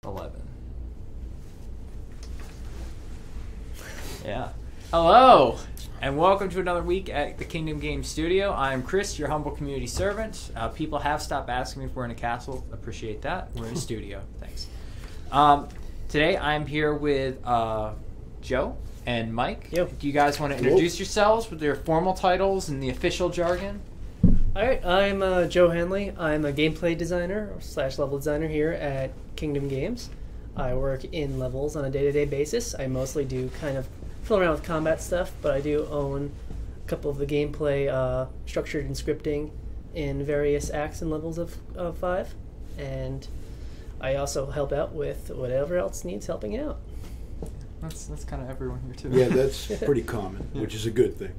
11. Yeah. Hello, and welcome to another week at the Kingdom Games Studio. I'm Chris, your humble community servant. People have stopped asking me if we're in a castle. Appreciate that. We're in a studio. Thanks. Today I'm here with Joe and Mike. Yo. Do you guys want to introduce yourselves with your formal titles and the official jargon? Alright, I'm Joe Henley. I'm a gameplay designer / level designer here at Kingdom Games. I work in levels on a day-to-day basis. I mostly do kind of fill around with combat stuff, but I do own a couple of the gameplay structured and scripting in various acts and levels of 5. And I also help out with whatever else needs helping out. That's kind of everyone here too. Yeah, that's pretty common, which is a good thing.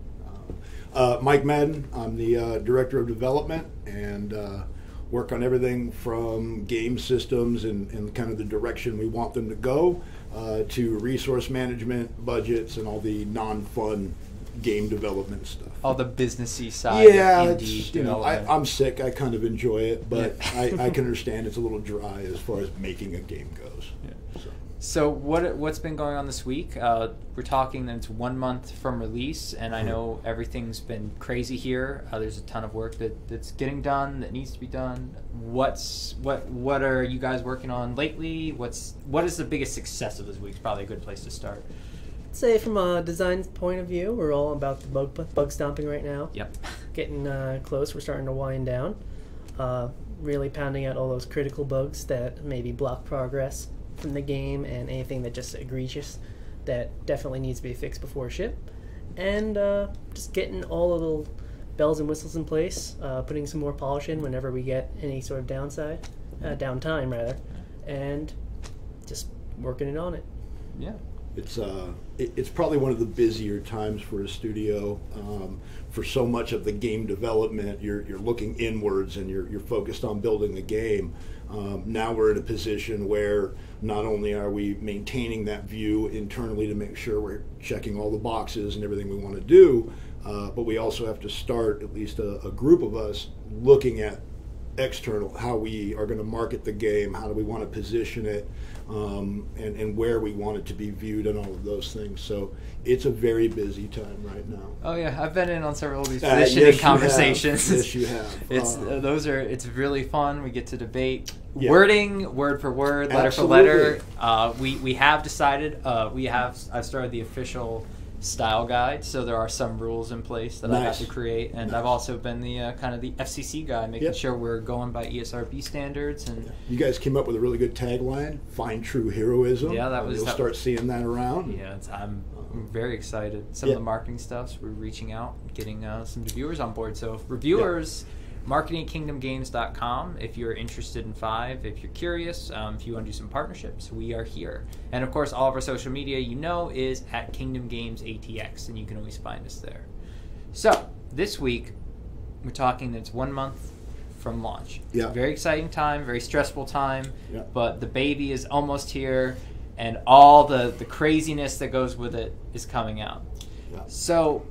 Mike Madden, I'm the Director of Development and work on everything from game systems and kind of the direction we want them to go to resource management, budgets, and all the non-fun game development stuff. All the businessy side. Yeah, of it's, indie I'm sick. I kind of enjoy it, but I can understand it's a little dry as far as making a game goes. Yeah. So what's been going on this week? We're talking that it's 1 month from release, and I know everything's been crazy here. There's a ton of work that's getting done that needs to be done. What are you guys working on lately? What is the biggest success of this week? Is probably a good place to start. I'd say from a design point of view, we're all about the bug stomping right now. Yep. Getting close. We're starting to wind down. Really pounding out all those critical bugs that maybe block progress from the game and anything that just egregious that definitely needs to be fixed before ship, and just getting all the little bells and whistles in place, putting some more polish in whenever we get any sort of downtime rather, and just working it on it. Yeah. It's probably one of the busier times for a studio. For so much of the game development, you're looking inwards and you're focused on building the game. Now we're in a position where not only are we maintaining that view internally to make sure we're checking all the boxes and everything we want to do, but we also have to start, at least a group of us, looking at external, how we are going to market the game, how do we want to position it, and where we want it to be viewed, and all of those things. So it's a very busy time right now. Oh yeah, I've been in on several of these positioning conversations. Yes, you have. It's really fun. We get to debate wording, word for word, letter for letter. We have decided. I've started the official style guide, so there are some rules in place that I have to create, and I've also been the kind of the FCC guy, making sure we're going by ESRB standards. And you guys came up with a really good tagline: "Find true heroism." Yeah, you'll start seeing that around. Yeah, I'm very excited. Some of the marketing stuff, we're reaching out, getting some reviewers on board. So reviewers. Marketing at KingdomGames.com if you're interested in 5, if you're curious, if you want to do some partnerships, we are here. And of course, all of our social media, is at Kingdom Games ATX, and you can always find us there. So, this week, we're talking that it's 1 month from launch. Yeah. Very exciting time, very stressful time, yeah. But the baby is almost here, and all the craziness that goes with it is coming out. Yeah. So,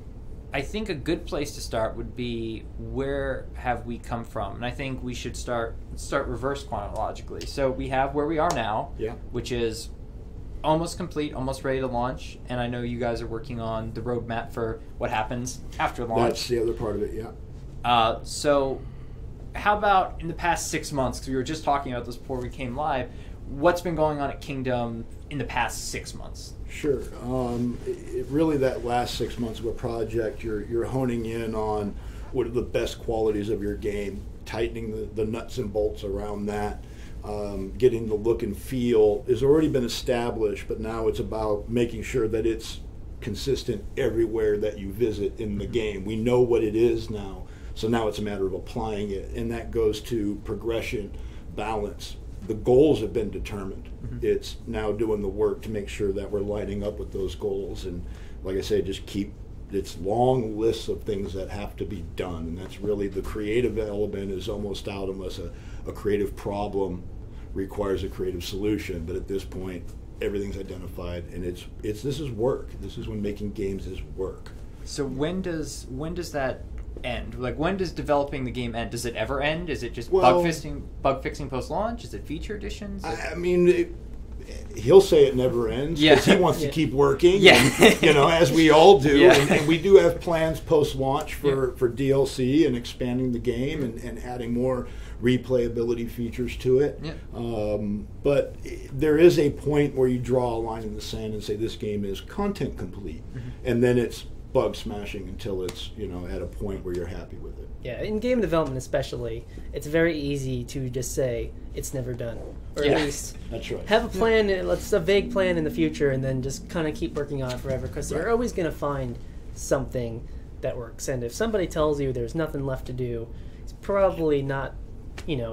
I think a good place to start would be, where have we come from? And I think we should start reverse chronologically. So we have where we are now, which is almost complete, almost ready to launch. And I know you guys are working on the roadmap for what happens after launch. That's the other part of it, yeah. So how about in the past 6 months, because we were just talking about this before we came live, what's been going on at Kingdom in the past 6 months? Sure. Really, that last 6 months of a project, you're honing in on what are the best qualities of your game, tightening the nuts and bolts around that, getting the look and feel has already been established, but now it's about making sure that it's consistent everywhere that you visit in the game. We know what it is now, so now it's a matter of applying it, and that goes to progression, balance. The goals have been determined. It's now doing the work to make sure that we're lining up with those goals, and like I say, just keep it's long lists of things that have to be done, and that's really the creative element is almost out unless a creative problem requires a creative solution. But at this point, everything's identified, and it's this is work. This is when making games is work. So when does that end? Like, when does developing the game end? Does it ever end? Is it just Well, bug fixing post-launch? Is it feature additions? I mean, he'll say it never ends because he wants to keep working. Yeah. And, as we all do. Yeah. And we do have plans post-launch for DLC and expanding the game and adding more replayability features to it. Yeah. But there is a point where you draw a line in the sand and say this game is content complete. And then it's bug smashing until it's at a point where you're happy with it. Yeah, in game development especially, it's very easy to just say it's never done, or at least that's right. have a plan. Let's a vague plan in the future, and then just kind of keep working on it forever. Because you're always going to find something that works. And if somebody tells you there's nothing left to do, it's probably not,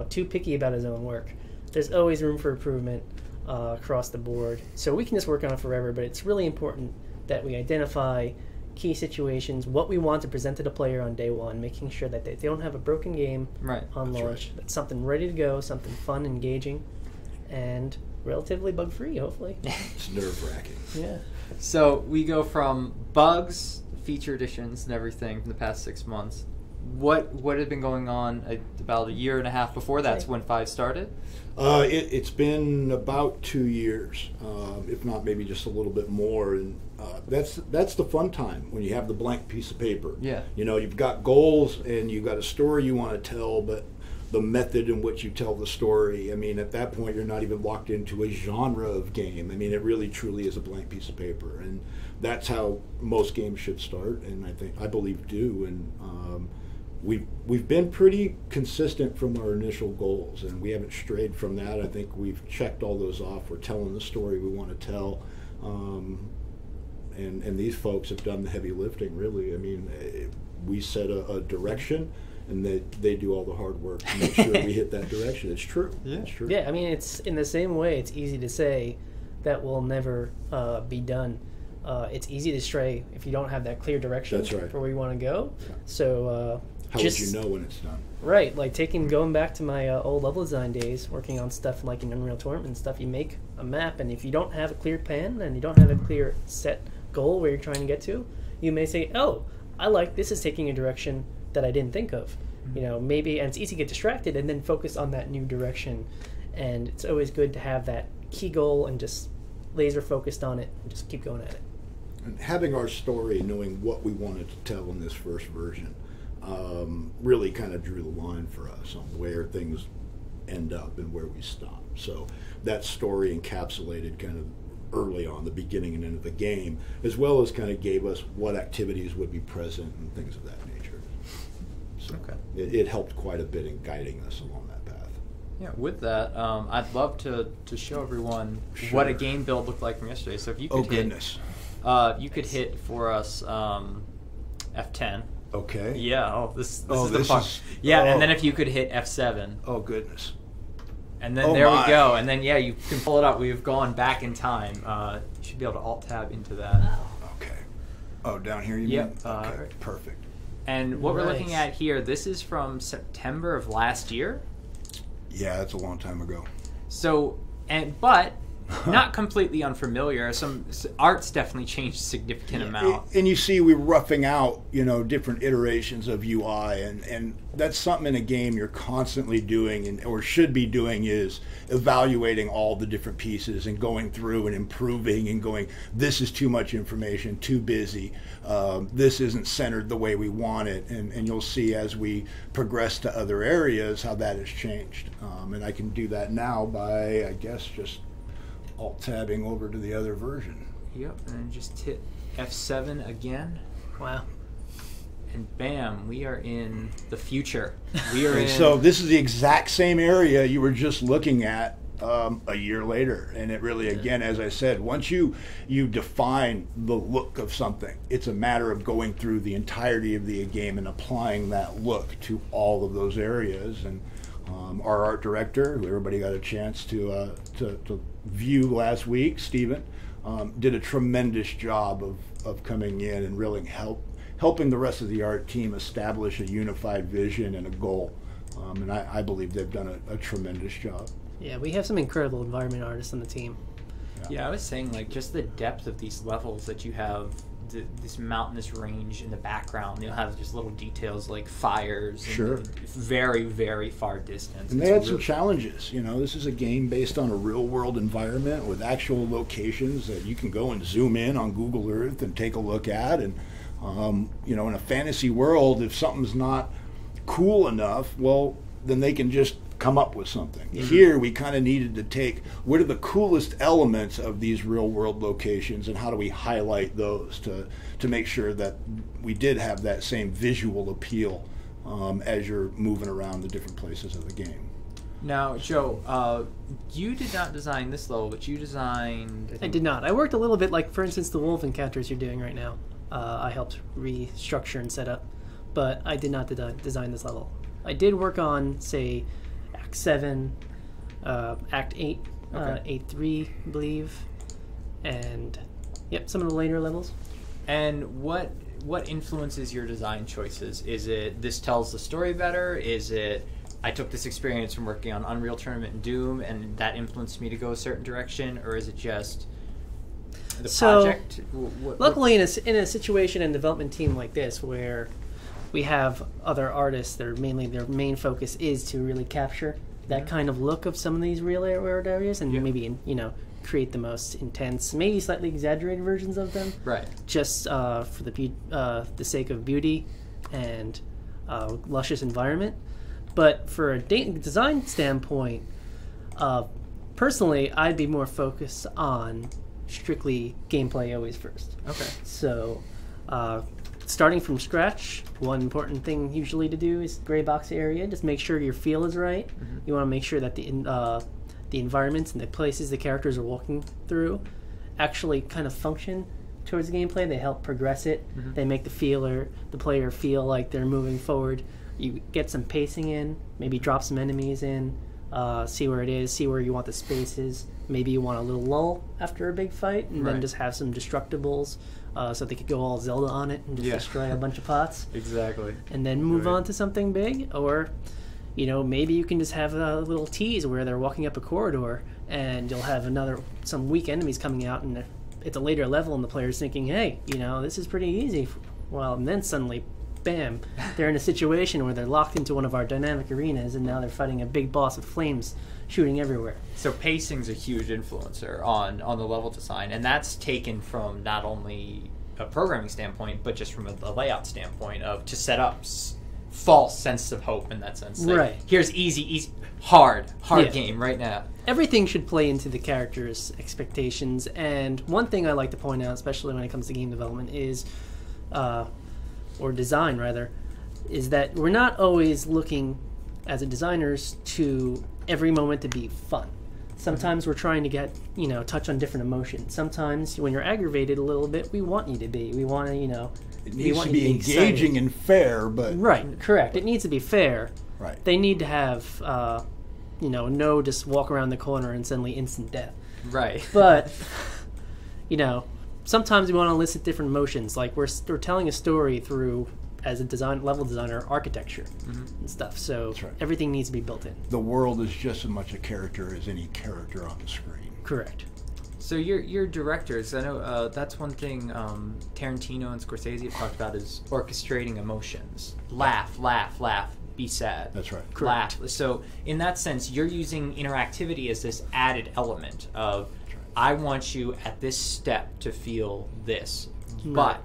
too picky about his own work. There's always room for improvement across the board. So we can just work on it forever. But it's really important that we identify key situations, what we want to present to the player on day one, making sure that they don't have a broken game on launch. That's something ready to go, something fun, engaging, and relatively bug-free, hopefully. It's nerve-wracking. Yeah. So we go from bugs, feature additions, and everything from the past 6 months. What had been going on about a year and a half before that's when 5 started? It's been about 2 years, if not maybe just a little bit more, and that's the fun time when you have the blank piece of paper. Yeah. You've got goals and you've got a story you want to tell, but the method in which you tell the story, I mean, at that point you're not even locked into a genre of game. I mean, it really truly is a blank piece of paper, and that's how most games should start, and I believe do, and we've been pretty consistent from our initial goals, and we haven't strayed from that. I think we've checked all those off. We're telling the story we want to tell, and these folks have done the heavy lifting, really. I mean, we set a direction, and they do all the hard work to make sure we hit that direction. It's true. Yeah. It's true. Yeah, I mean, it's in the same way. It's easy to say that will never be done. It's easy to stray if you don't have that clear direction for where you want to go. Yeah. So how would you know when it's done? Right, like going back to my old level design days, working on stuff like in Unreal Tournament and stuff, you make a map, and if you don't have a clear plan and you don't have a clear set goal where you're trying to get to, you may say, oh, this is taking a direction that I didn't think of. Maybe, and it's easy to get distracted and then focus on that new direction. And it's always good to have that key goal and just laser focused on it and just keep going at it. And having our story, knowing what we wanted to tell in this first version, really kind of drew the line for us on where things end up and where we stop. So that story encapsulated kind of early on the beginning and end of the game, as well as kind of gave us what activities would be present and things of that nature. So it helped quite a bit in guiding us along that path. Yeah, with that, I'd love to show everyone what a game build looked like from yesterday. So if you could you could hit for us F10. Okay. Yeah. This is the fun. And then if you could hit F7. Oh goodness. And then we go. And then you can pull it up. We've gone back in time. You should be able to Alt Tab into that. Okay. Oh, down here you mean? Okay. Perfect. And what we're looking at here, this is from September of last year. Yeah, that's a long time ago. So, but not completely unfamiliar. Some art's definitely changed a significant amount. And you see, we're roughing out, different iterations of UI, and that's something in a game you're constantly doing, or should be doing, is evaluating all the different pieces and going through and improving and going, this is too much information, too busy, this isn't centered the way we want it, and you'll see as we progress to other areas how that has changed. And I can do that now by, I guess, just Alt-tabbing over to the other version. Yep, and then just hit F7 again. Wow. And bam, we are in the future. We are in... So this is the exact same area you were just looking at a year later. And it really, again, as I said, once you define the look of something, it's a matter of going through the entirety of the game and applying that look to all of those areas. And our art director, who everybody got a chance to view last week, Stephen, did a tremendous job of coming in and really helping the rest of the art team establish a unified vision and a goal. And I believe they've done a tremendous job. Yeah, we have some incredible environment artists on the team. Yeah, I was saying, just the depth of these levels that you have this mountainous range in the background. You'll have just little details like fires. Sure. And very, very far distance. And they had some challenges. This is a game based on a real-world environment with actual locations that you can go and zoom in on Google Earth and take a look at. And, in a fantasy world, if something's not cool enough, well, then they can just come up with something. Mm-hmm. Here, we kind of needed to take what are the coolest elements of these real-world locations and how do we highlight those to make sure that we did have that same visual appeal as you're moving around the different places of the game. Now, Joe, you did not design this level, but you designed... I did not. I worked a little bit, like, for instance, the wolf encounters you're doing right now. I helped restructure and set up, but I did not design this level. I did work on, say, Act 7, Act 8, okay. Act 3, I believe, and, some of the later levels. And what influences your design choices? Is it this tells the story better? Is it I took this experience from working on Unreal Tournament and Doom and that influenced me to go a certain direction? Or is it just the project? Luckily, in a situation and development team like this where we have other artists that are their main focus is to really capture that kind of look of some of these real world areas and maybe, create the most intense, maybe slightly exaggerated versions of them. Right. Just for the sake of beauty and luscious environment. But for a design standpoint, personally, I'd be more focused on strictly gameplay always first. Okay. So, starting from scratch, one important thing usually to do is gray box area. Just make sure your feel is right. Mm-hmm. You want to make sure that the environments and the places the characters are walking through actually kind of function towards the gameplay. They help progress it. Mm-hmm. They make the player feel like they're moving forward. You get some pacing in, maybe drop some enemies in, see where it is, see where you want the spaces. Maybe you want a little lull after a big fight, and then just have some destructibles so they could go all Zelda on it and just destroy a bunch of pots. Exactly. And then move on to something big, or maybe you can just have a little tease where they're walking up a corridor, and you'll have some weak enemies coming out, and it's a later level, and the player's thinking, hey, this is pretty easy. Well, and then suddenly, bam, they're in a situation where they're locked into one of our dynamic arenas, and now they're fighting a big boss with flames shooting everywhere. So pacing's a huge influencer on the level design, and that's taken from not only a programming standpoint, but just from a layout standpoint to set up false sense of hope in that sense. Like, right. Here's easy, hard game right now. Everything should play into the character's expectations, and one thing I like to point out, especially when it comes to game development, is or design rather, is that we're not always looking as a designers to every moment to be fun. Sometimes we're trying to get, touch on different emotions. Sometimes when you're aggravated a little bit, we want you to be. We want to, it needs to be engaging and fair, but... Right, correct. It needs to be fair. Right. They need to have, no just walk around the corner and suddenly instant death. Right. But, sometimes we want to elicit different emotions. Like we're telling a story through, as a level designer, architecture and stuff. So everything needs to be built in. The world is just as much a character as any character on the screen. Correct. So you're directors. I know that's one thing Tarantino and Scorsese have talked about is orchestrating emotions. Laugh, be sad. That's right. Correct. Laugh. So in that sense, you're using interactivity as this added element of I want you at this step to feel this, but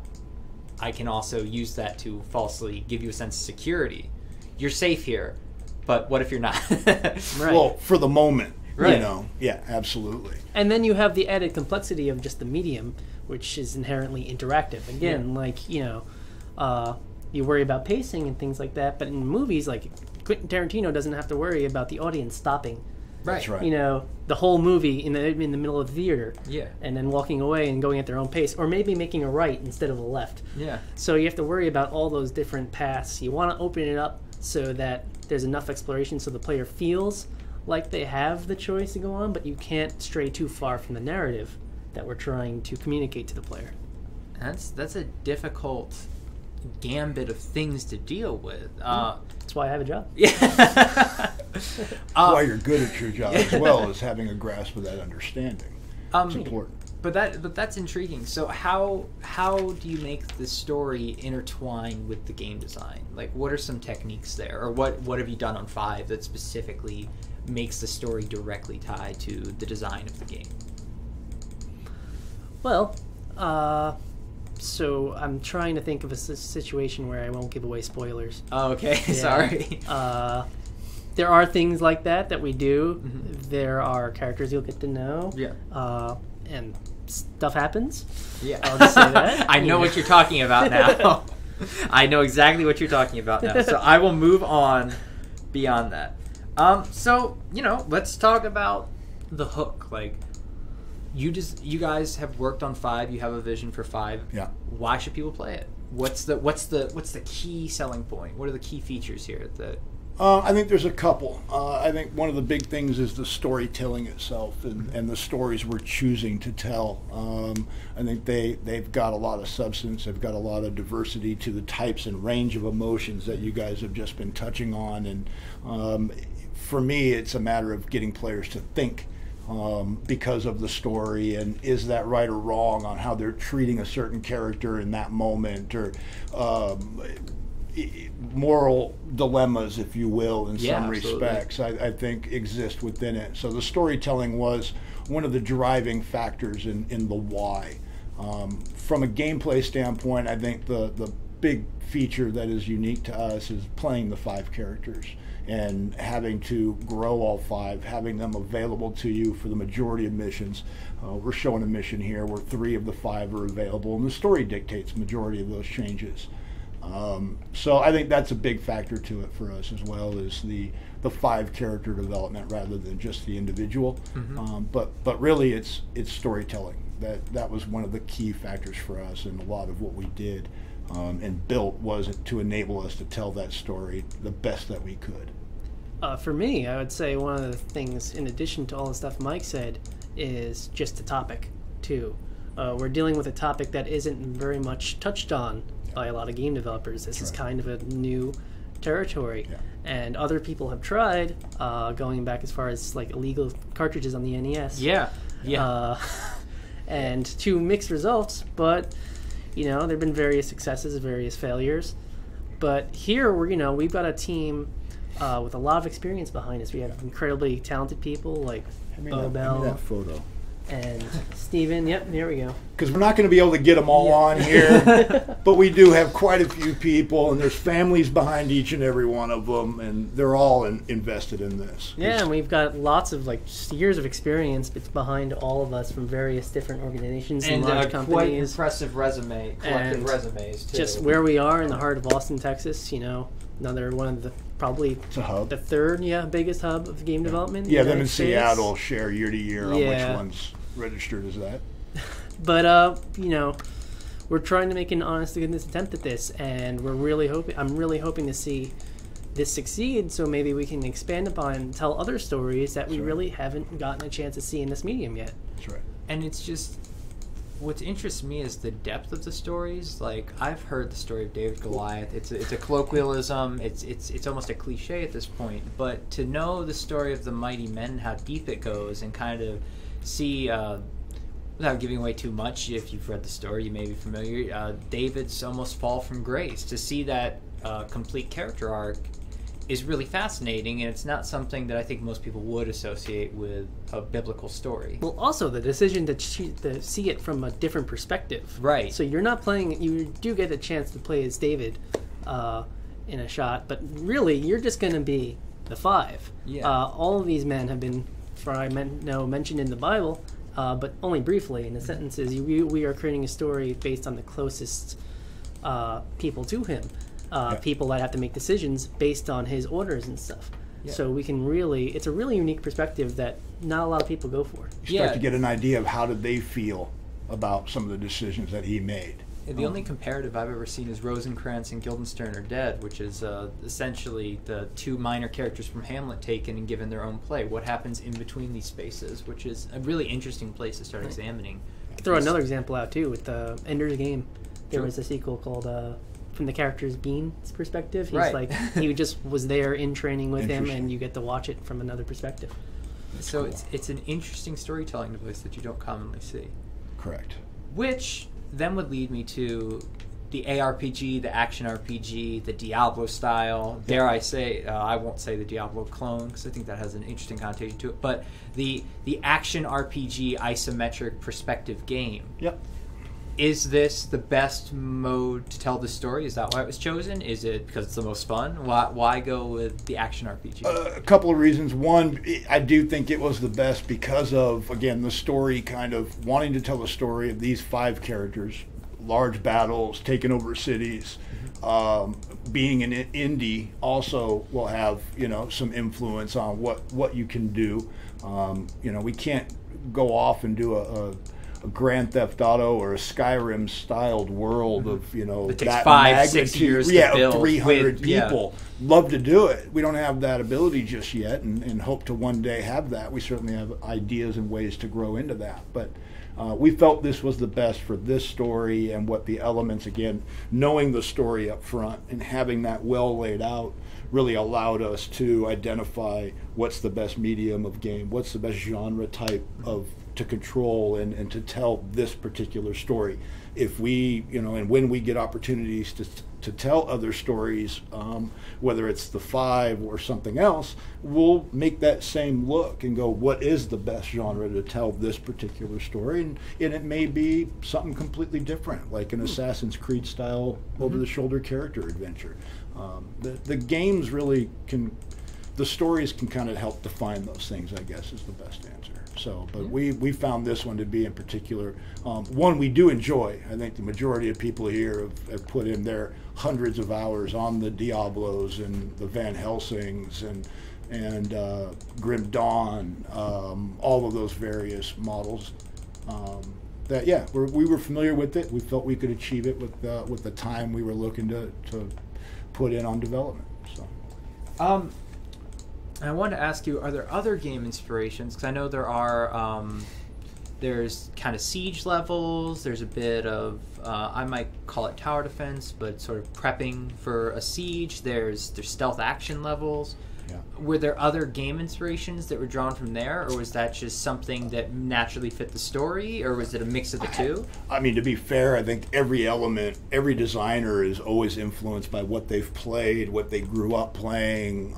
I can also use that to falsely give you a sense of security. You're safe here, but what if you're not? Right. Well, for the moment, right. Yeah, absolutely. And then you have the added complexity of just the medium, which is inherently interactive. Again, you worry about pacing and things like that, but in movies, like Quentin Tarantino doesn't have to worry about the audience stopping. Right. That's right. The whole movie in the middle of the theater. Yeah. And then walking away and going at their own pace, or maybe making a right instead of a left. Yeah. So you have to worry about all those different paths. You want to open it up so that there's enough exploration so the player feels like they have the choice to go on, but you can't stray too far from the narrative that we're trying to communicate to the player. That's a difficult gambit of things to deal with. That's why I have a job. Yeah. Why you're good at your job as well as having a grasp of that understanding. It's important. But that's intriguing. So how do you make the story intertwine with the game design? Like, what are some techniques there, or what have you done on 5 that specifically makes the story directly tied to the design of the game? Well, so I'm trying to think of a situation where I won't give away spoilers. Oh, okay. Yeah. Sorry. There are things like that we do. Mm-hmm. There are characters you'll get to know. Yeah. And stuff happens. Yeah. I'll just say that. I know what you're talking about now. I know exactly what you're talking about now. So I will move on beyond that. So, let's talk about the hook. Like, you guys have worked on 5. You have a vision for 5. Yeah. Why should people play it? What's the key selling point? What are the key features here that? I think there's a couple. I think one of the big things is the storytelling itself and the stories we're choosing to tell. I think they've got a lot of substance. They've got a lot of diversity to the types and range of emotions that you guys have just been touching on. And for me, it's a matter of getting players to think because of the story, and is that right or wrong on how they're treating a certain character in that moment, or moral dilemmas, if you will, in some respects, I think exist within it. So the storytelling was one of the driving factors in the why. From a gameplay standpoint, I think the big feature that is unique to us is playing the 5 characters and having to grow all 5, having them available to you for the majority of missions. We're showing a mission here where 3 of the 5 are available, and the story dictates the majority of those changes. So I think that's a big factor to it for us, as well as the 5 character development rather than just the individual. Mm-hmm. But really it's storytelling. That was one of the key factors for us, and a lot of what we did and built was to enable us to tell that story the best that we could. For me, I would say one of the things, in addition to all the stuff Mike said, is just the topic too. We're dealing with a topic that isn't very much touched on by a lot of game developers. This is kind of a new territory, and other people have tried, going back as far as like illegal cartridges on the NES. And to mixed results, but there have been various successes, various failures. But here we've got a team with a lot of experience behind us. We have incredibly talented people like Bo Bell. That photo. And Steven, yep, there we go. Because we're not going to be able to get them all on here, but we do have quite a few people, and there's families behind each and every one of them, and they're all invested in this. Yeah, and we've got lots of years of experience behind all of us from various different organizations and large companies. Quite impressive collective resumes too. Just where we are in the heart of Austin, Texas, another one of the probably the third biggest hub of game development. Yeah, them in Seattle share year to year on which one's registered as that. But we're trying to make an honest to goodness attempt at this, and I'm really hoping to see this succeed, so maybe we can expand upon and tell other stories that we really haven't gotten a chance to see in this medium yet. That's right. And it's just, what interests me is the depth of the stories. Like, I've heard the story of David Goliath. It's a colloquialism. It's almost a cliche at this point. But to know the story of the mighty men, how deep it goes, and kind of see, without giving away too much, if you've read the story, you may be familiar. David's almost fall from grace. To see that complete character arc is really fascinating, and it's not something that I think most people would associate with a biblical story. Well, also the decision to see it from a different perspective. Right. So you're not playing, you do get a chance to play as David in a shot, but really you're just going to be the 5. Yeah. All of these men have been, mentioned in the Bible, but only briefly in the sentences. We are creating a story based on the closest people to him. People that have to make decisions based on his orders and stuff. Yeah. So we can it's a really unique perspective that not a lot of people go for. You start to get an idea of how did they feel about some of the decisions that he made. The only comparative I've ever seen is Rosencrantz and Guildenstern Are Dead, which is essentially the 2 minor characters from Hamlet taken and given their own play. What happens in between these spaces, which is a really interesting place to start examining. I could throw another example out too with Ender's Game. There was a sequel called from the character's Bean's perspective. He's he just was there in training with him, and you get to watch it from another perspective. So cool. It's an interesting storytelling device that you don't commonly see. Correct. Which then would lead me to the ARPG, the action RPG, the Diablo style. Dare I say, I won't say the Diablo clone because I think that has an interesting connotation to it, but the action RPG isometric perspective game. Yep. Is this the best mode to tell the story? Is that why it was chosen? Is it because it's the most fun? Why go with the action RPG? A couple of reasons. One, I do think it was the best because of, again, the story, kind of wanting to tell the story of these 5 characters, large battles, taking over cities. Being an indie also will have, some influence on what you can do. We can't go off and do a Grand Theft Auto or a Skyrim styled world of it takes that 5-6 years to build 300 people. Love to do it. We don't have that ability just yet, and hope to one day have that. We certainly have ideas and ways to grow into that, but we felt this was the best for this story and what the elements, again, knowing the story up front and having that well laid out really allowed us to identify what's the best medium of game, what's the best genre type to control and to tell this particular story. If we, and when we get opportunities to tell other stories, whether it's the 5 or something else, we'll make that same look and go, what is the best genre to tell this particular story? And it may be something completely different, like an Assassin's Creed style over-the-shoulder character adventure. The games really the stories can kind of help define those things, I guess, is the best answer. So, but we found this one to be in particular one we do enjoy. I think the majority of people here have put in their hundreds of hours on the Diablos and the Van Helsings and Grim Dawn, all of those various models. We were familiar with it. We felt we could achieve it with the time we were looking to put in on development. So. I wanted to ask you, are there other game inspirations? Because I know there are, there's kind of siege levels, there's a bit of, I might call it tower defense, but sort of prepping for a siege, there's stealth action levels. Yeah. Were there other game inspirations that were drawn from there, or was that just something that naturally fit the story, or was it a mix of the two? I mean, to be fair, I think every designer is always influenced by what they've played, what they grew up playing,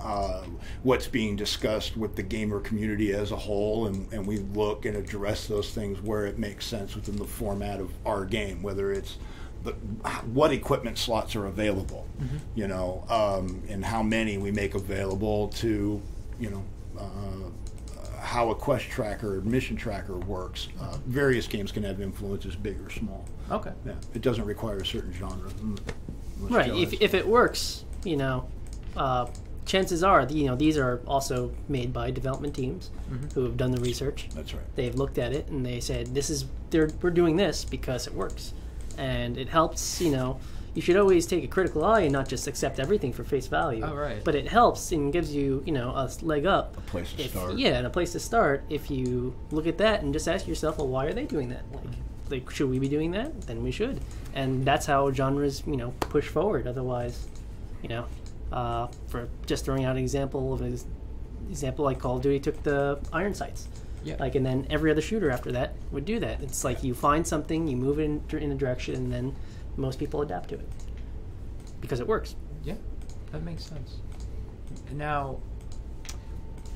what's being discussed with the gamer community as a whole, and we look and address those things where it makes sense within the format of our game, whether it's what equipment slots are available, and how many we make available to, how a quest tracker or mission tracker works. Various games can have influences, big or small. Okay. Yeah, it doesn't require a certain genre. Right. If it works, chances are, these are also made by development teams who have done the research. That's right. They've looked at it and they said, we're doing this because it works. And it helps, you should always take a critical eye and not just accept everything for face value. Oh, right. But it helps and gives you, a leg up. A place to start. Yeah, and a place to start if you look at that and just ask yourself, well, why are they doing that? Like, should we be doing that? Then we should. And that's how genres, push forward. Otherwise, for just throwing out an example like Call of Duty took the iron sights. Yeah. And then every other shooter after that would do that. It's like you find something, you move in a direction, and then most people adapt to it because it works. Yeah, that makes sense. Now,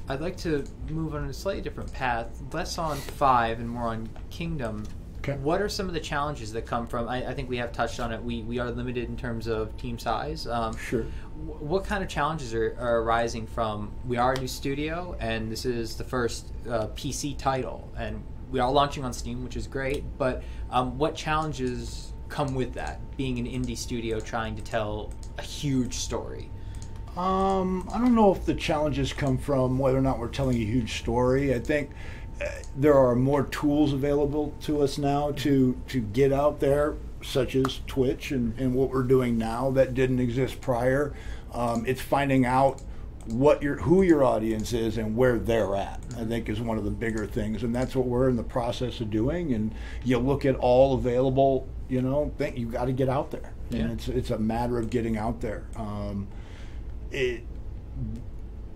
I'd like to move on a slightly different path, less on 5 and more on Kingdom. Okay. What are some of the challenges that come from, I think we have touched on it, we are limited in terms of team size. Sure. What kind of challenges are arising from, we are a new studio, and this is the first PC title, and we are launching on Steam, which is great, but what challenges come with that, being an indie studio trying to tell a huge story? I don't know if the challenges come from whether or not we're telling a huge story. I think there are more tools available to us now to get out there, such as Twitch and what we're doing now that didn't exist prior. It's finding out who your audience is and where they're at, I think, is one of the bigger things, and that's what we're in the process of doing. And you look at all available, you got to get out there, and it's a matter of getting out there.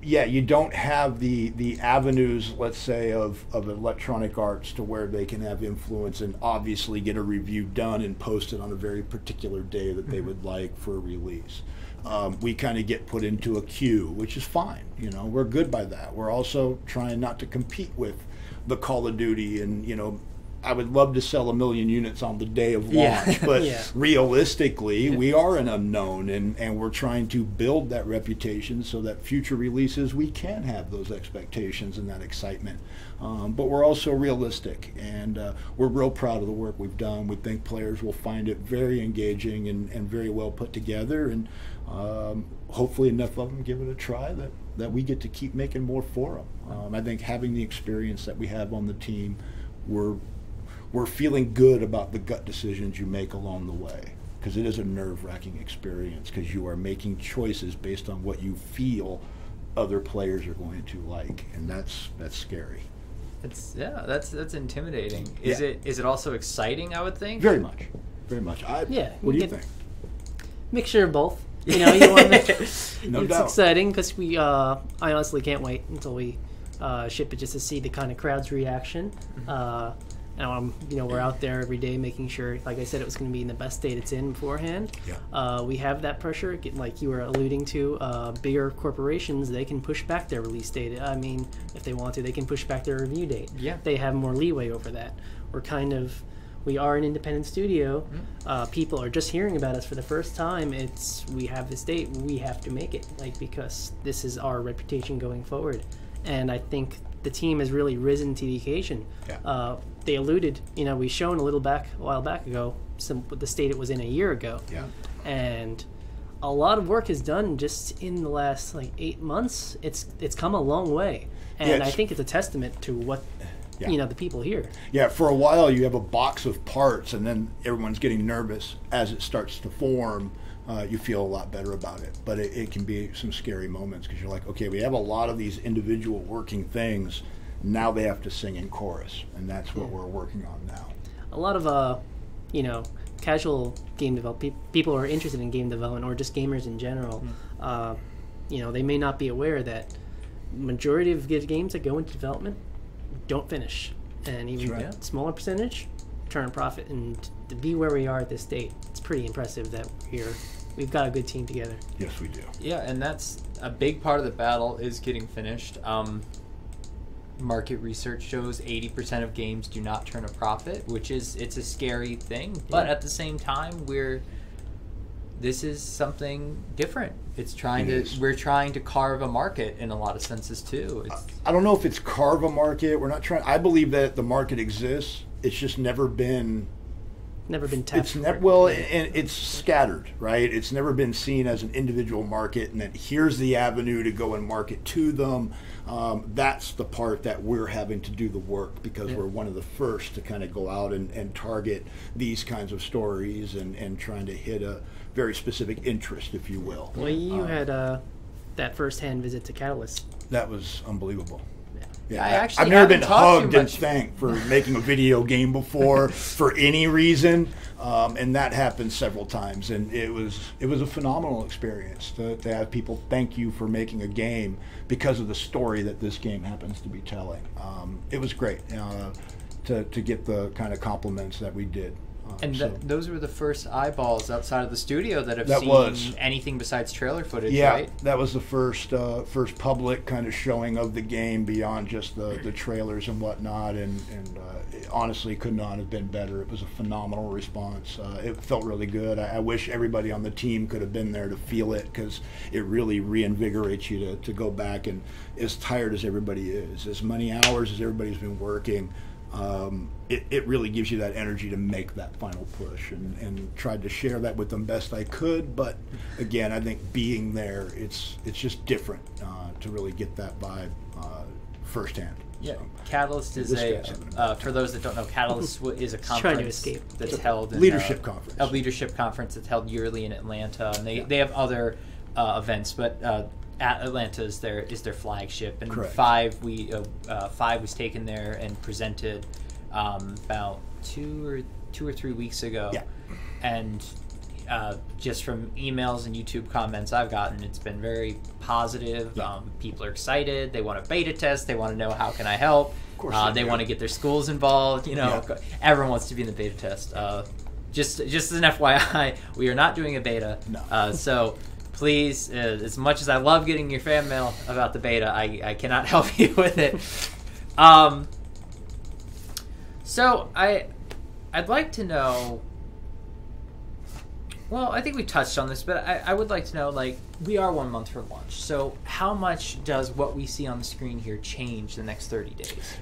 you don't have the avenues, let's say, of Electronic Arts to where they can have influence and obviously get a review done and posted on a very particular day that they would like for a release. We kind of get put into a queue, which is fine. You know, we're good by that. We're also trying not to compete with the Call of Duty, and you know, I would love to sell 1 million units on the day of launch, but realistically, we are an unknown, and we're trying to build that reputation so that future releases we can have those expectations and that excitement. But we're also realistic, and we're real proud of the work we've done. We think players will find it very engaging and very well put together, and hopefully enough of them give it a try that we get to keep making more for them. I think having the experience that we have on the team, we're feeling good about the gut decisions you make along the way, because it is a nerve-wracking experience, because you are making choices based on what you feel other players are going to like, and that's scary. That's intimidating. Is it also exciting? I would think very much. What do you think? Mixture of both. You know, you want to no doubt. It's exciting because I honestly can't wait until we ship it, just to see the kind of crowd's reaction. We're out there every day making sure, like I said, it was going to be in the best state it's in beforehand. We have that pressure, like you were alluding to. Bigger corporations, they can push back their release date. I mean, if they want to, they can push back their review date. They have more leeway over that. We are an independent studio. People are just hearing about us for the first time. We have this date, we have to make it, because this is our reputation going forward. And I think the team has really risen to the occasion. They alluded, we shown a while back ago, the state it was in a year ago. And a lot of work is done just in the last 8 months. It's come a long way, and I think it's a testament to what the people here. For a while you have a box of parts, and then everyone's getting nervous as it starts to form. You feel a lot better about it, but it can be some scary moments, because you're like, okay, we have a lot of these individual working things. Now they have to sing in chorus, and that's what we're working on now. A lot of casual game development people who are interested in game development, or just gamers in general. They may not be aware that majority of games that go into development don't finish, and even a smaller percentage turn a profit. And to be where we are at this date, it's pretty impressive that we've got a good team together. Yes, we do. And that's a big part of the battle, is getting finished. Market research shows 80% of games do not turn a profit, it's a scary thing. But at the same time, this is something different. We're trying to carve a market in a lot of senses too. I don't know if it's carve a market. We're not trying. I believe that the market exists. It's just never been tapped. And it's scattered, right? It's never been seen as an individual market, and that here's the avenue to go and market to them. That's the part that we're having to do the work, because we're one of the first to kind of go out and target these kinds of stories and trying to hit a very specific interest, if you will. Well, you had that first-hand visit to Catalyst. That was unbelievable. I've never been hugged and thanked for making a video game before for any reason, and that happened several times, and it was a phenomenal experience to have people thank you for making a game because of the story that this game happens to be telling. It was great to get the kind of compliments that we did. And those were the first eyeballs outside of the studio that have seen anything besides trailer footage, right? That was the first public kind of showing of the game beyond just the trailers and whatnot, and it honestly could not have been better. It was a phenomenal response. It felt really good. I wish everybody on the team could have been there to feel it, because it really reinvigorates you to go back, and as tired as everybody is, as many hours as everybody's been working, it really gives you that energy to make that final push, and tried to share that with them best I could. But again, I think being there, it's just different to really get that vibe firsthand. So, Catalyst is for those that don't know, Catalyst is a conference that's held in leadership conference. A leadership conference that's held yearly in Atlanta, and they have other events, but Atlanta is their flagship, and Correct. Five was taken there and presented about 2 or 3 weeks ago, and just from emails and YouTube comments I've gotten, it's been very positive. Yeah. People are excited. They want a beta test. They want to know how can I help. Of course they want to get their schools involved. Everyone wants to be in the beta test. Just as an FYI, we are not doing a beta. No. So please, as much as I love getting your fan mail about the beta, I cannot help you with it. So I'd like to know. Well, I think we touched on this, but I would like to know, like, we are 1 month from launch. So how much does what we see on the screen here change the next 30 days?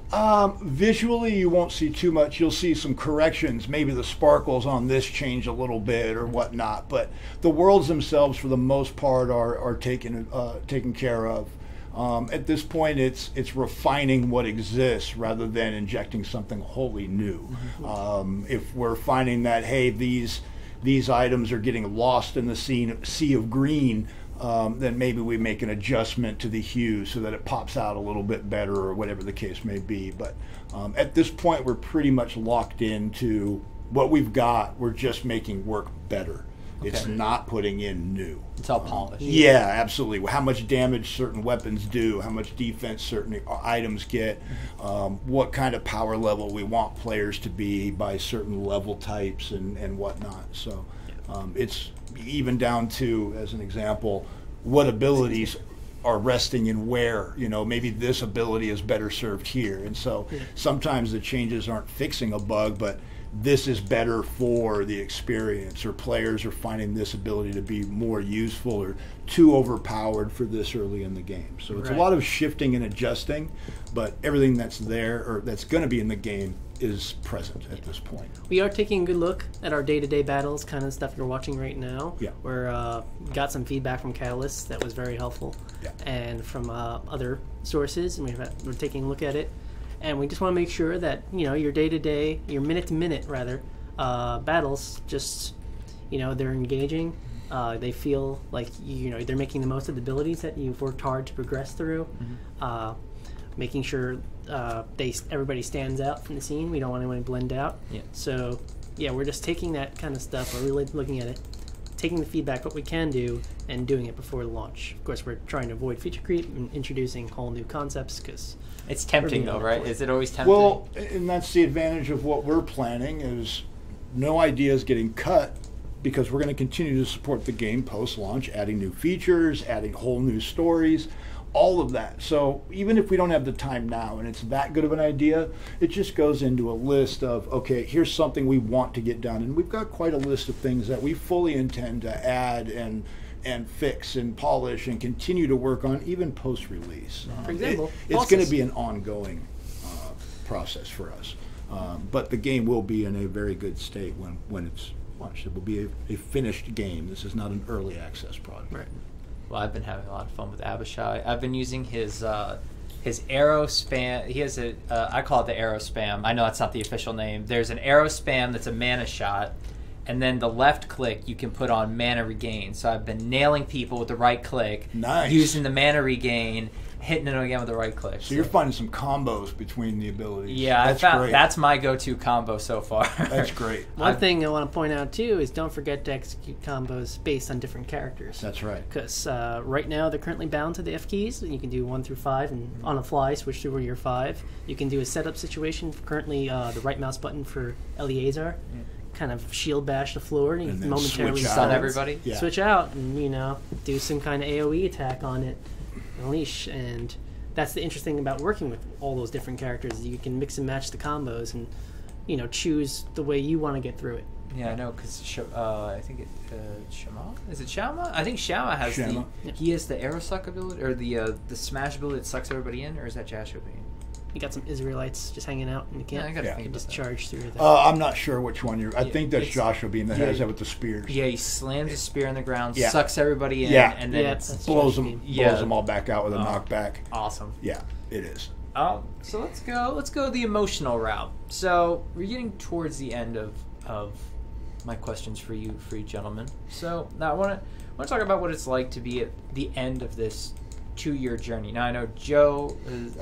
Visually, you won't see too much. You'll see some corrections. Maybe the sparkles on this change a little bit or whatnot. But the worlds themselves, for the most part, are taken care of. At this point, it's refining what exists rather than injecting something wholly new. Mm-hmm. If we're finding that, hey, these items are getting lost in the sea of green, then maybe we make an adjustment to the hue so that it pops out a little bit better or whatever the case may be. But at this point, we're pretty much locked into what we've got. We're just making work better. Okay. It's not putting in new. It's all polished. Yeah, absolutely. How much damage certain weapons do, how much defense certain items get, what kind of power level we want players to be by certain level types and whatnot. So it's even down to, as an example, what abilities are resting in where. Maybe this ability is better served here. And so sometimes the changes aren't fixing a bug, but this is better for the experience, or players are finding this ability to be more useful or too overpowered for this early in the game. So it's a lot of shifting and adjusting, but everything that's there or that's going to be in the game is present at this point. We are taking a good look at our day-to-day battles, kind of stuff you're watching right now. Yeah. We're got some feedback from Catalyst that was very helpful, and from other sources, and we're taking a look at it. And we just want to make sure that, your day-to-day, your minute-to-minute, rather, battles, just, they're engaging. They feel like, they're making the most of the abilities that you've worked hard to progress through. Mm-hmm. Making sure everybody stands out from the scene. We don't want anyone to blend out. Yeah. So, we're just taking that kind of stuff. We're really looking at it, taking the feedback, what we can do, and doing it before the launch. Of course, we're trying to avoid feature creep and introducing whole new concepts, because it's tempting, though, right? Is it always tempting? Well, and that's the advantage of what we're planning, is no ideas getting cut, because we're going to continue to support the game post-launch, adding new features, adding whole new stories, all of that. So even if we don't have the time now and it's that good of an idea, it just goes into a list of, okay, here's something we want to get done. And we've got quite a list of things that we fully intend to add and fix and polish and continue to work on, even post-release. For example, it's going to be an ongoing process for us. But the game will be in a very good state when it's launched. It will be a finished game. This is not an early access product. Right. Well, I've been having a lot of fun with Abishai. I've been using his arrow spam. He has I call it the arrow spam. I know that's not the official name. There's an arrow spam that's a mana shot, and then the left click you can put on mana regain. So I've been nailing people with the right click, using the mana regain, hitting them again with the right click. So you're finding some combos between the abilities. Yeah, that's my go-to combo so far. That's great. One thing I want to point out too is don't forget to execute combos based on different characters. That's right. Because right now they're currently bound to the F keys. You can do 1 through 5, and on the fly switch to your 5. You can do a setup situation. Currently, the right mouse button for Eleazar. Kind of shield bash the floor and then momentarily stun everybody. Yeah. Switch out and do some kind of AoE attack on it, unleash. And that's the interesting about working with all those different characters. You can mix and match the combos and choose the way you want to get through it. Yeah, I know, because I think Shama? Is it Shama? I think Shama has he has the arrow suck ability, or the smash ability that sucks everybody in, or is that Joshua Bean? You got some Israelites just hanging out in the camp. Yeah, you just charge through that. I'm not sure which one I think that's Joshua Bean that has that with the spears. Yeah, he slams his spear in the ground, sucks everybody in, and then it blows them all back out with a knockback. Awesome. Yeah, it is. So let's go the emotional route. So we're getting towards the end of my questions for you gentlemen. So now I want to talk about what it's like to be at the end of this 2-year journey. Now I know Joe is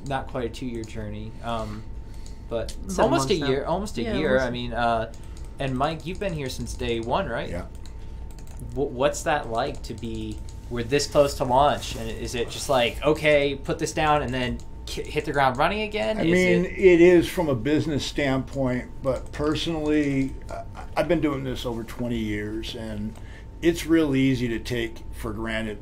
not quite a 2-year journey, but almost a year. I mean, And Mike, you've been here since day one, right? Yeah. What's that like to be? We're this close to launch, and is it just like, okay, put this down and then hit the ground running again? It is from a business standpoint, but personally, I've been doing this over 20 years, and it's real easy to take for granted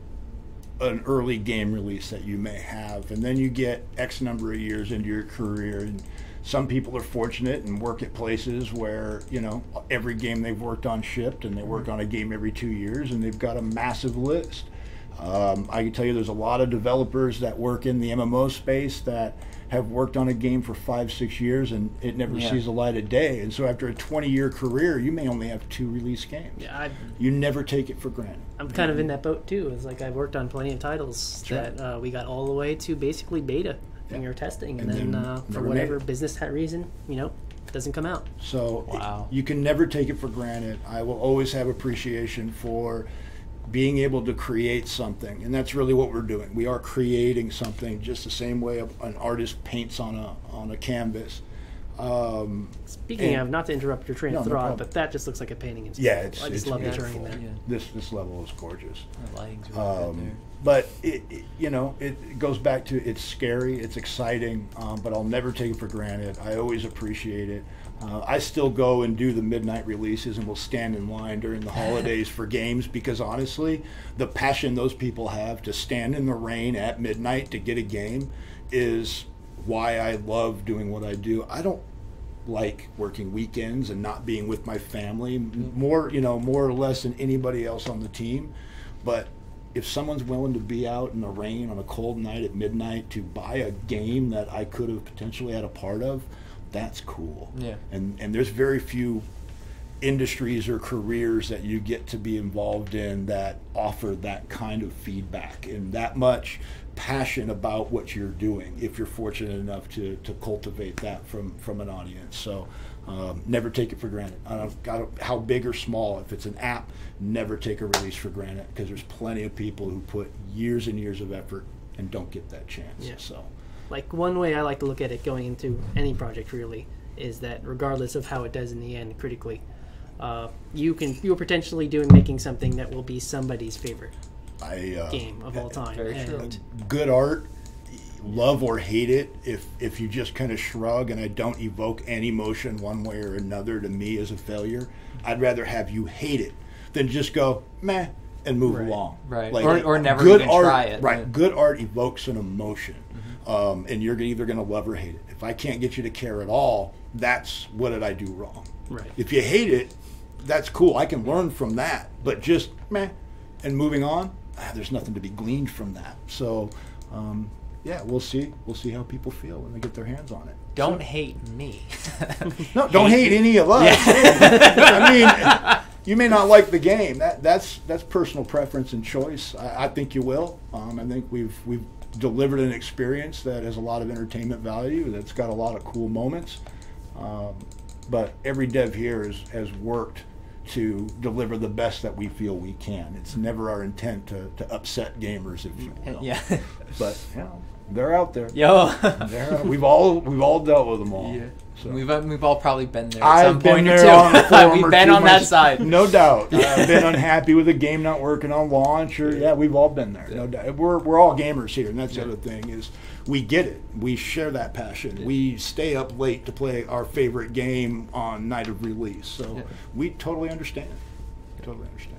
an early game release that you may have, and then you get X number of years into your career, and some people are fortunate and work at places where, you know, every game they've worked on shipped, and they work on a game every 2 years, and they've got a massive list. I can tell you there's a lot of developers that work in the MMO space that have worked on a game for 5-6 years, and it never sees the light of day. And so after a 20-year career, you may only have 2 release games. Yeah, you never take it for granted. I'm kind of in that boat too. It's like I've worked on plenty of titles that we got all the way to basically beta finger testing, and then for whatever business reason, you know, it doesn't come out. So you can never take it for granted. I will always have appreciation for being able to create something, and that's really what we're doing. We are creating something just the same way an artist paints on a canvas. Speaking of, not to interrupt your train of thought, but that just looks like a painting in yeah, I just love the terrain there. This level is gorgeous. The lighting's really good there. But it goes back to, it's scary, it's exciting, but I'll never take it for granted. I always appreciate it. I still go and do the midnight releases, and will stand in line during the holidays for games, because honestly, the passion those people have to stand in the rain at midnight to get a game is why I love doing what I do. I don't like working weekends and not being with my family, more or less than anybody else on the team. But if someone's willing to be out in the rain on a cold night at midnight to buy a game that I could have potentially had a part of, that's cool. Yeah. And there's very few industries or careers that you get to be involved in that offer that kind of feedback and that much passion about what you're doing, if you're fortunate enough to cultivate that from an audience. So never take it for granted. I don't how big or small. If it's an app, never take a release for granted, because there's plenty of people who put years and years of effort and don't get that chance. Yeah. So, like, one way I like to look at it going into any project really is that regardless of how it does in the end critically, you're potentially making something that will be somebody's favorite game of all time. Very true. Good art, love or hate it, if you just kind of shrug and I don't evoke any emotion one way or another, to me is a failure. I'd rather have you hate it than just go meh and move along. Right. Like, or never good even art, try it. Right. Good art evokes an emotion, and you're either going to love or hate it. If I can't get you to care at all, that's what did I do wrong. Right. If you hate it, that's cool. I can learn from that. But just meh and moving on, there's nothing to be gleaned from that. So, yeah, we'll see. We'll see how people feel when they get their hands on it. Don't hate me. No, don't hate any of us. I mean, you may not like the game. That's personal preference and choice. I think you will. I think we've delivered an experience that has a lot of entertainment value, that's got a lot of cool moments. But every dev here has worked to deliver the best that we feel we can. It's never our intent to upset gamers, if you will. Yeah. But they're out there. Yo. We've all dealt with them all. Yeah. So. We've all probably been there at I've some been point there or on the two. forum We've or been two on that myself. side. No doubt. I've been unhappy with a game not working on launch, or we've all been there. No doubt. We're all gamers here, and that's the other thing is we get it. We share that passion. Yeah. We stay up late to play our favorite game on night of release. So we totally understand. Totally understand.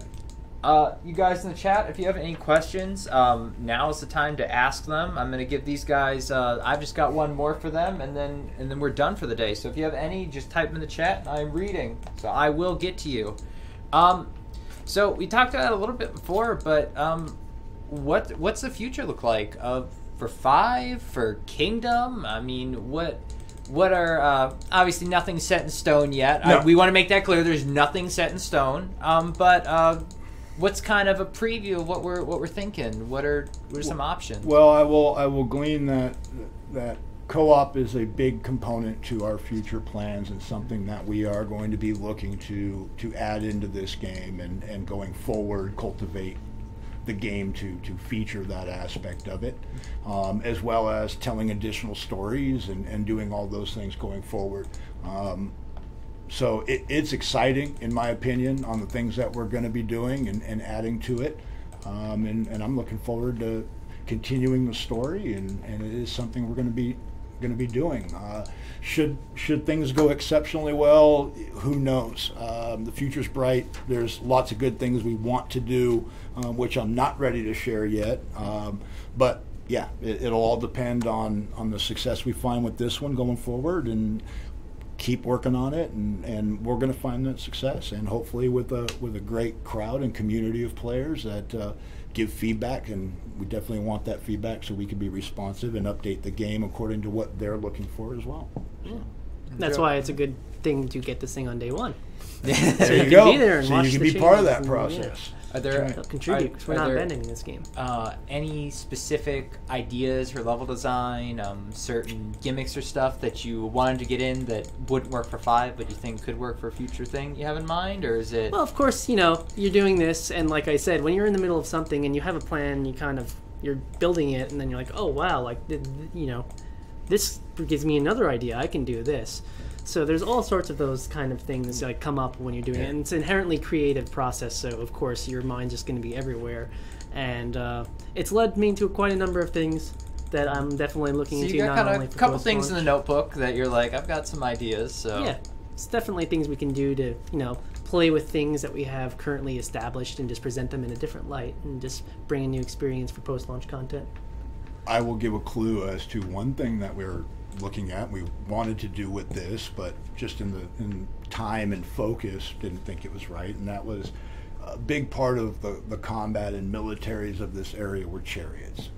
You guys in the chat, if you have any questions, now is the time to ask them. I'm going to give these guys, I've just got one more for them, and then we're done for the day. So if you have any, just type them in the chat. I'm reading, so I will get to you. So we talked about it a little bit before, but what's the future look like for 5, for Kingdom? I mean, what are obviously nothing's set in stone yet. No. We want to make that clear. There's nothing set in stone. But what's kind of a preview of what we're thinking? What are some options? Well, I will glean that co-op is a big component to our future plans, and something that we are going to be looking to add into this game, and going forward cultivate the game to feature that aspect of it, as well as telling additional stories and doing all those things going forward. So it's exciting, in my opinion, on the things that we're going to be doing and adding to it. And I'm looking forward to continuing the story, and it is something we're going to be doing. Should things go exceptionally well, who knows? The future's bright. There's lots of good things we want to do, which I'm not ready to share yet. But yeah, it'll all depend on the success we find with this one going forward, and keep working on it, and we're going to find that success, and hopefully with a great crowd and community of players that give feedback, and we definitely want that feedback so we can be responsive and update the game according to what they're looking for as well. Yeah. That's why it's a good thing to get this thing on day one. So so you you go. can be there and so watch you can the be part of that changes process. Are there They'll contribute because we're not bending in this game. Any specific ideas for level design, certain gimmicks or stuff that you wanted to get in that wouldn't work for 5, but you think could work for a future thing you have in mind, or is it? Well, of course, you're doing this, and like I said, when you're in the middle of something and you have a plan, you're building it, and then you're like, oh wow, like this gives me another idea. I can do this. So there's all sorts of those kind of things that come up when you're doing it, and it's an inherently creative process. So of course your mind's just going to be everywhere, and it's led me to quite a number of things that I'm definitely looking into. You got not kind only of for a couple things in post-launch. the notebook that you're like, I've got some ideas. So Yeah, it's definitely things we can do to play with things that we have currently established and just present them in a different light and just bring a new experience for post-launch content. I will give a clue as to one thing that we're looking at. We wanted to do with this, but just in time and focus didn't think it was right, and that was a big part of the combat and militaries of this area were chariots.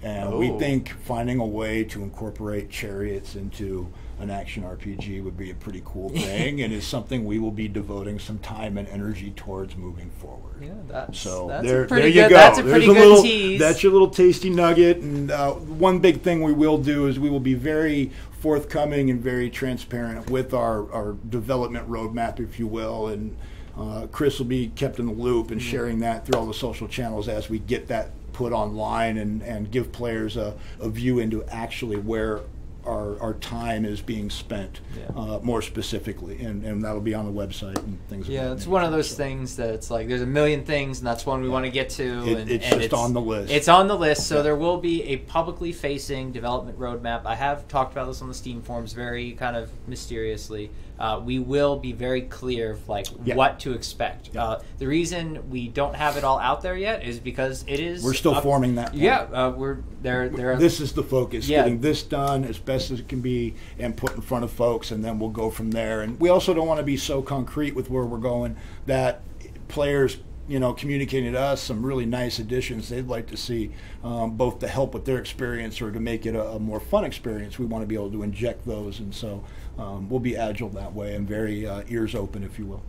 And we think finding a way to incorporate chariots into an action RPG would be a pretty cool thing, and is something we will be devoting some time and energy towards moving forward. Yeah, that's there pretty you good. go. That's a pretty good tease. That's your little tasty nugget. And one big thing we will do is we will be very forthcoming and very transparent with our development roadmap, if you will, and Chris will be kept in the loop and sharing that through all the social channels as we get that put online, and give players a view into actually where our time is being spent more specifically, and that'll be on the website and things. Yeah, it's one of those things that it's like there's a million things, and that's one we want to get to. It's just on the list. It's on the list, so there will be a publicly facing development roadmap. I have talked about this on the Steam forums very kind of mysteriously. We will be very clear of what to expect. The reason we don't have it all out there yet is because it is. We're still forming that. We're there. This is the focus. Getting this done as best as it can be and put in front of folks, and then we'll go from there. And we also don't want to be so concrete with where we're going that players, communicating to us some really nice additions they'd like to see, both to help with their experience or to make it a more fun experience. We want to be able to inject those, and so we'll be agile that way and very ears open, if you will.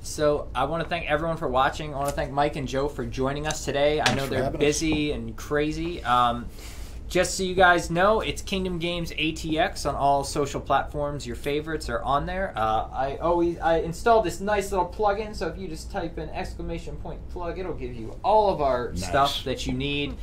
So I want to thank everyone for watching. I want to thank Mike and Joe for joining us today. I know they're busy and crazy. Just so you guys know, it's Kingdom Games ATX on all social platforms. Your favorites are on there. I installed this nice little plugin, so if you just type in !plug, it'll give you all of our stuff that you need.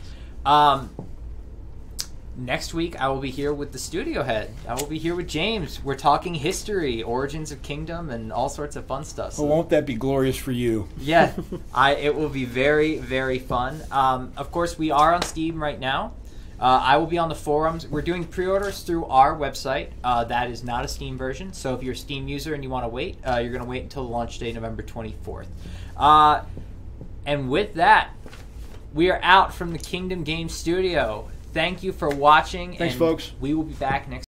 Next week, I will be here with the studio head. I will be here with James. We're talking history, origins of Kingdom, and all sorts of fun stuff. So, won't that be glorious for you? Yeah, it will be very, very fun. Of course, we are on Steam right now. I will be on the forums. We're doing pre-orders through our website. That is not a Steam version. So if you're a Steam user and you want to wait, you're going to wait until the launch day, November 24th. And with that, we are out from the Kingdom Games studio. Thank you for watching. Thanks, folks. We will be back next